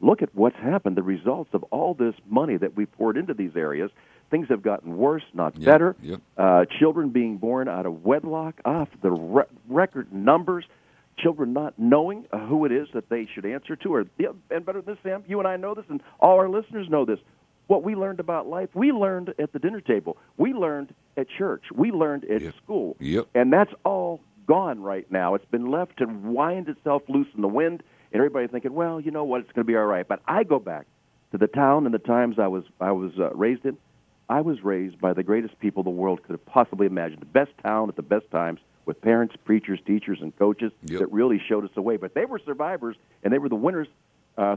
look at what's happened, the results of all this money that we poured into these areas. Things have gotten worse, not better. Children being born out of wedlock, off the record numbers. Children not knowing who it is that they should answer to. And better than this, Sam, you and I know this, and all our listeners know this. What we learned about life, we learned at the dinner table. We learned at church. We learned at school. And that's all gone right now. It's been left to wind itself loose in the wind, and everybody thinking, well, you know what, it's going to be all right. But I go back to the town and the times I was raised in. I was raised by the greatest people the world could have possibly imagined. The best town at the best times, with parents, preachers, teachers, and coaches that really showed us the way. But they were survivors, and they were the winners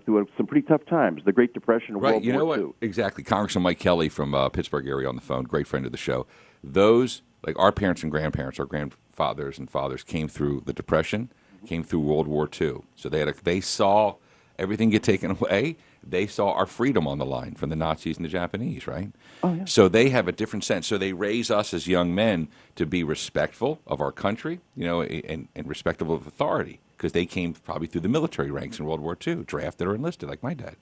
through some pretty tough times, the Great Depression of World War II. Exactly. Congressman Mike Kelly from Pittsburgh area on the phone, great friend of the show. Those, like our parents and grandparents, our grandfathers and fathers came through the Depression, came through World War II. So they saw everything get taken away. They saw our freedom on the line from the Nazis and the Japanese, right? Oh, yeah. So they have a different sense. So they raise us as young men to be respectful of our country, and respectful of authority, because they came probably through the military ranks in World War II, drafted or enlisted, like my dad.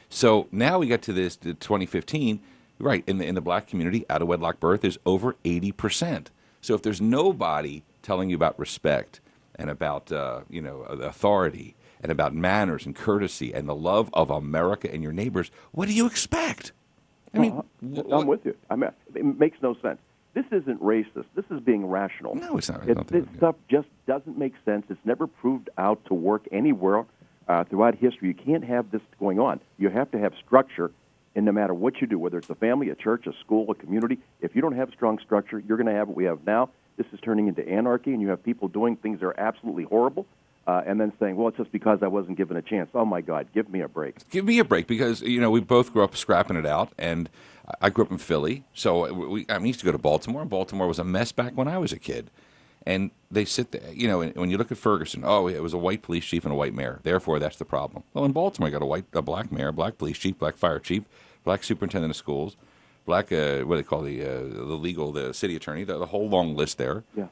So now we get to this, to 2015, right, in the black community, out-of-wedlock birth is over 80%. So if there's nobody telling you about respect and about, authority, and about manners and courtesy and the love of America and your neighbors, what do you expect? I mean, I'm with you. It makes no sense. This isn't racist. This is being rational. No, it's not. This stuff just doesn't make sense. It's never proved out to work anywhere throughout history. You can't have this going on. You have to have structure, and no matter what you do, whether it's a family, a church, a school, a community, if you don't have strong structure, you're going to have what we have now. This is turning into anarchy, and you have people doing things that are absolutely horrible. And then saying, well, it's just because I wasn't given a chance. Oh, my God, give me a break. Give me a break, because, we both grew up scrapping it out, and I grew up in Philly. So we used to go to Baltimore, and Baltimore was a mess back when I was a kid. And they sit there, and when you look at Ferguson, it was a white police chief and a white mayor. Therefore, that's the problem. Well, in Baltimore, you got a black mayor, black police chief, black fire chief, black superintendent of schools, black, what do they call the city attorney, the whole long list there. Yeah.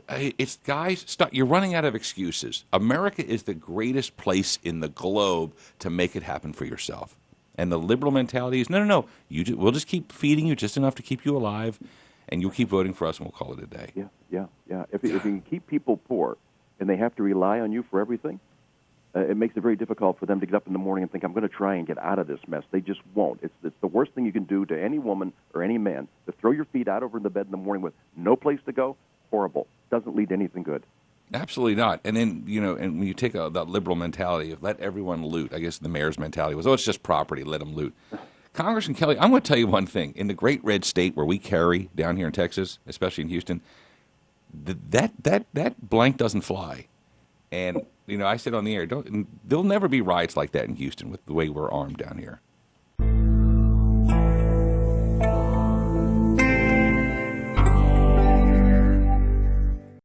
It's guys, stop. You're running out of excuses. America is the greatest place in the globe to make it happen for yourself. And the liberal mentality is, no. We'll just keep feeding you just enough to keep you alive, and you'll keep voting for us, and we'll call it a day. Yeah. If you can keep people poor and they have to rely on you for everything, it makes it very difficult for them to get up in the morning and think, I'm going to try and get out of this mess. They just won't. It's the worst thing you can do to any woman or any man, to throw your feet out over in the bed in the morning with no place to go. Horrible. Doesn't lead to anything good. Absolutely not. And then, and when you take that liberal mentality of let everyone loot, I guess the mayor's mentality was, it's just property, let them loot. Congressman Kelly, I'm going to tell you one thing. In the great red state where we carry down here in Texas, especially in Houston, that blank doesn't fly. And, I said on the air, there'll never be riots like that in Houston with the way we're armed down here.